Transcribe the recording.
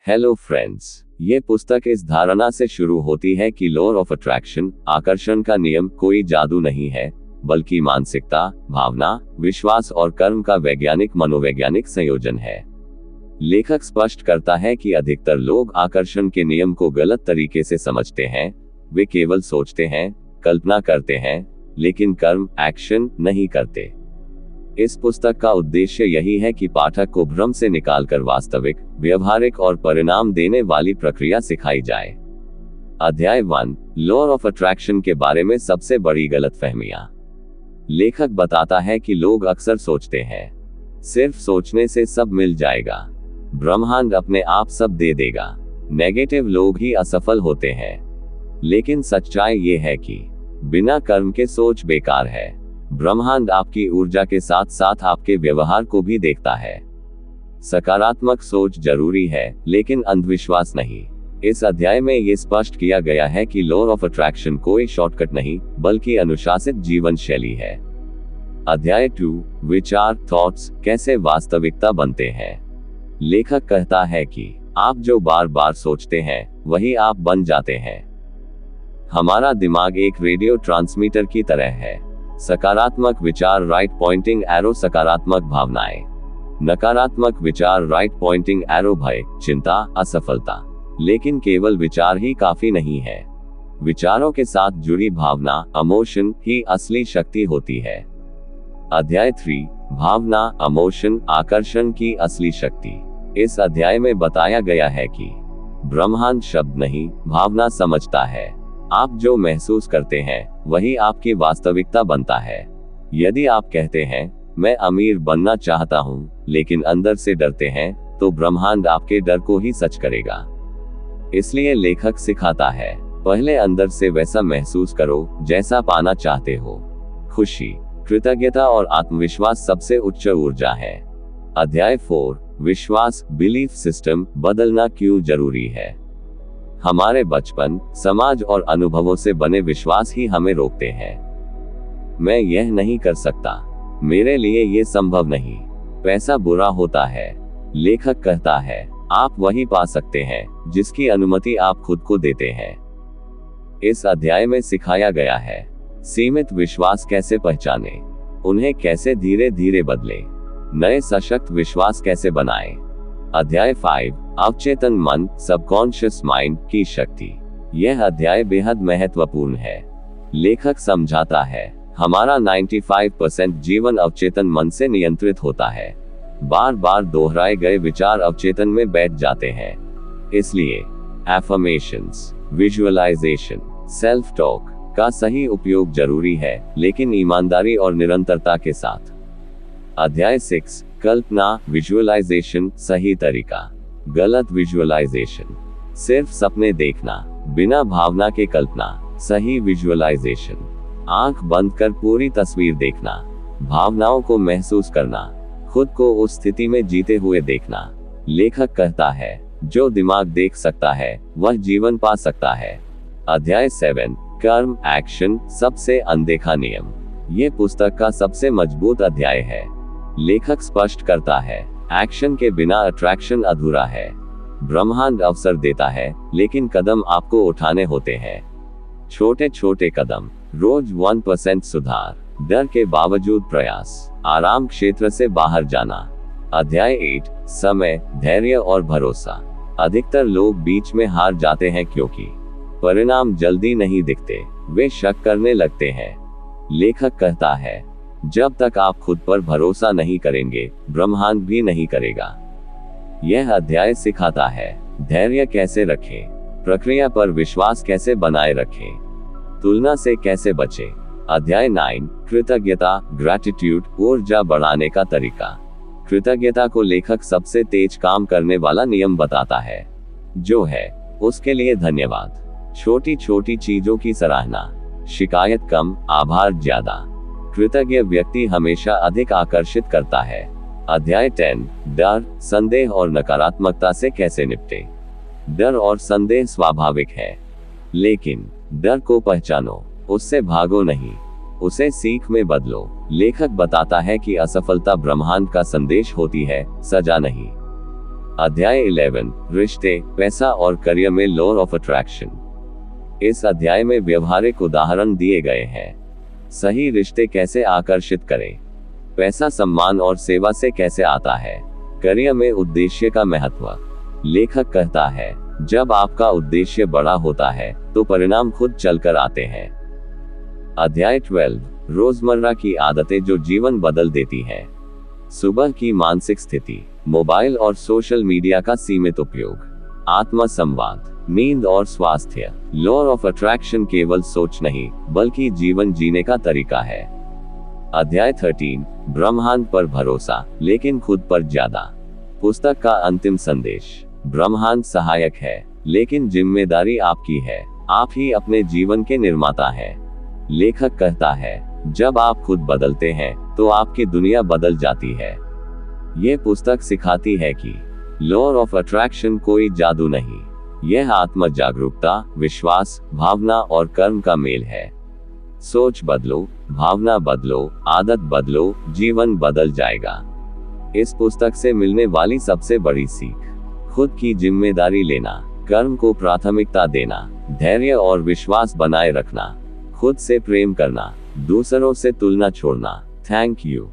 Hello friends, ये पुस्तक इस धारणा से शुरू होती है कि लॉ ऑफ अट्रैक्शन, आकर्षण का नियम, कोई जादू नहीं है, बल्कि मानसिकता, भावना, विश्वास और कर्म का वैज्ञानिक मनोवैज्ञानिक संयोजन है। लेखक स्पष्ट करता है कि अधिकतर लोग आकर्षण के नियम को गलत तरीके से समझते हैं। वे केवल सोचते हैं, कल्पना करते हैं, लेकिन कर्म, एक्शन नहीं करते। इस पुस्तक का उद्देश्य यही है कि पाठक को भ्रम से निकालकर वास्तविक, व्यवहारिक और परिणाम देने वाली प्रक्रिया सिखाई जाए। अध्याय 1, लॉ ऑफ अट्रैक्शन के बारे में सबसे बड़ी गलतफहमियां। लेखक बताता है कि लोग अक्सर सोचते हैं, सिर्फ सोचने से सब मिल जाएगा, ब्रह्मांड अपने आप सब दे देगा, नेगेटिव लोग ही असफल होते हैं। लेकिन सच्चाई ये है कि बिना कर्म के सोच बेकार है। ब्रह्मांड आपकी ऊर्जा के साथ साथ आपके व्यवहार को भी देखता है। सकारात्मक सोच जरूरी है, लेकिन अंधविश्वास नहीं। इस अध्याय में ये स्पष्ट किया गया है कि लॉ ऑफ अट्रैक्शन कोई शॉर्टकट नहीं, बल्कि अनुशासित जीवन शैली है। अध्याय 2, विचार, थॉट्स, कैसे वास्तविकता बनते हैं। लेखक कहता है कि आप जो बार बार सोचते हैं, वही आप बन जाते हैं। हमारा दिमाग एक रेडियो ट्रांसमीटर की तरह है। सकारात्मक विचार, राइट पॉइंटिंग एरो, सकारात्मक भावनाएं। नकारात्मक विचार, राइट पॉइंटिंग एरो, भय, चिंता, असफलता। लेकिन केवल विचार ही काफी नहीं है। विचारों के साथ जुड़ी भावना, इमोशन ही असली शक्ति होती है। अध्याय 3, भावना, इमोशन, आकर्षण की असली शक्ति। इस अध्याय में बताया गया है कि ब्रह्मांड शब्द नहीं, भावना समझता है। आप जो महसूस करते हैं, वही आपकी वास्तविकता बनता है। यदि आप कहते हैं, मैं अमीर बनना चाहता हूं, लेकिन अंदर से डरते हैं, तो ब्रह्मांड आपके डर को ही सच करेगा। इसलिए लेखक सिखाता है, पहले अंदर से वैसा महसूस करो जैसा पाना चाहते हो। खुशी, कृतज्ञता और आत्मविश्वास सबसे उच्च ऊर्जा है। अध्याय 4, विश्वास, बिलीफ सिस्टम, बदलना क्यों जरूरी है। हमारे बचपन, समाज और अनुभवों से बने विश्वास ही हमें रोकते हैं। मैं यह नहीं कर सकता, मेरे लिए यह संभव नहीं, पैसा बुरा होता है। लेखक कहता है, आप वही पा सकते हैं जिसकी अनुमति आप खुद को देते हैं। इस अध्याय में सिखाया गया है, सीमित विश्वास कैसे पहचाने, उन्हें कैसे धीरे धीरे बदले, नए सशक्त विश्वास कैसे बनाएं। अध्याय 5, अवचेतन मन, सबकॉन्शियस माइंड की शक्ति। यह अध्याय बेहद महत्वपूर्ण है। लेखक समझाता है, हमारा 95% जीवन अवचेतन मन से नियंत्रित होता है। बार बार दोहराए गए विचार अवचेतन में बैठ जाते हैं। इसलिए एफर्मेशंस, विजुअलाइजेशन, सेल्फ टॉक का सही उपयोग जरूरी है, लेकिन ईमानदारी और निरंतरता के साथ। अध्याय 6, कल्पना, विजुअलाइजेशन, सही तरीका। गलत विजुअलाइजेशन, सिर्फ सपने देखना, बिना भावना के कल्पना। सही विजुअलाइजेशन, आंख बंद कर पूरी तस्वीर देखना, भावनाओं को महसूस करना, खुद को उस स्थिति में जीते हुए देखना। लेखक कहता है, जो दिमाग देख सकता है, वह जीवन पा सकता है। अध्याय 7, कर्म, एक्शन, सबसे अनदेखा नियम। ये पुस्तक का सबसे मजबूत अध्याय है। लेखक स्पष्ट करता है, एक्शन के बिना अट्रैक्शन अधूरा है। ब्रह्मांड अवसर देता है, लेकिन कदम आपको उठाने होते हैं। छोटे छोटे कदम, रोज 1% सुधार, डर के बावजूद प्रयास, आराम क्षेत्र से बाहर जाना। अध्याय 8, समय, धैर्य और भरोसा। अधिकतर लोग बीच में हार जाते हैं क्योंकि परिणाम जल्दी नहीं दिखते। वे शक करने लगते हैं। लेखक कहता है, जब तक आप खुद पर भरोसा नहीं करेंगे, ब्रह्मांड भी नहीं करेगा। यह अध्याय सिखाता है, धैर्य कैसे रखें, प्रक्रिया पर विश्वास कैसे बनाए रखें, तुलना से कैसे बचें। अध्याय 9, कृतज्ञता, ग्रैटिट्यूड, ऊर्जा बढ़ाने का तरीका। कृतज्ञता को लेखक सबसे तेज काम करने वाला नियम बताता है, जो है, उसके लिए धन्यवाद। छोटी छोटी चीजों की सराहना, शिकायत कम, आभार ज्यादा। कृतज्ञ व्यक्ति हमेशा अधिक आकर्षित करता है। अध्याय 10, डर, संदेह और नकारात्मकता से कैसे निपटे। डर और संदेह स्वाभाविक है, लेकिन डर को पहचानो, उससे भागो नहीं, उसे सीख में बदलो। लेखक बताता है कि असफलता ब्रह्मांड का संदेश होती है, सजा नहीं। अध्याय 11 रिश्ते, पैसा और करियर में लॉ ऑफ अट्रैक्शन। इस अध्याय में व्यवहारिक उदाहरण दिए गए हैं। सही रिश्ते कैसे आकर्षित करें, पैसा सम्मान और सेवा से कैसे आता है, करियर में उद्देश्य का महत्व। लेखक कहता है, जब आपका उद्देश्य बड़ा होता है तो परिणाम खुद चलकर आते हैं। अध्याय 12 रोजमर्रा की आदतें जो जीवन बदल देती हैं। सुबह की मानसिक स्थिति, मोबाइल और सोशल मीडिया का सीमित उपयोग, आत्म संवाद, नींद और स्वास्थ्य। लॉ ऑफ अट्रैक्शन केवल सोच नहीं बल्कि जीवन जीने का तरीका है। अध्याय 13 ब्रह्मांड पर भरोसा लेकिन खुद पर ज्यादा। पुस्तक का अंतिम संदेश, ब्रह्मांड सहायक है लेकिन जिम्मेदारी आपकी है। आप ही अपने जीवन के निर्माता हैं। लेखक कहता है, जब आप खुद बदलते हैं तो आपकी दुनिया बदल जाती है। यह पुस्तक सिखाती है कि लॉ ऑफ अट्रैक्शन कोई जादू नहीं, यह आत्म जागरूकता, विश्वास, भावना और कर्म का मेल है। सोच बदलो, भावना बदलो, आदत बदलो, जीवन बदल जाएगा। इस पुस्तक से मिलने वाली सबसे बड़ी सीख, खुद की जिम्मेदारी लेना, कर्म को प्राथमिकता देना, धैर्य और विश्वास बनाए रखना, खुद से प्रेम करना, दूसरों से तुलना छोड़ना। Thank you.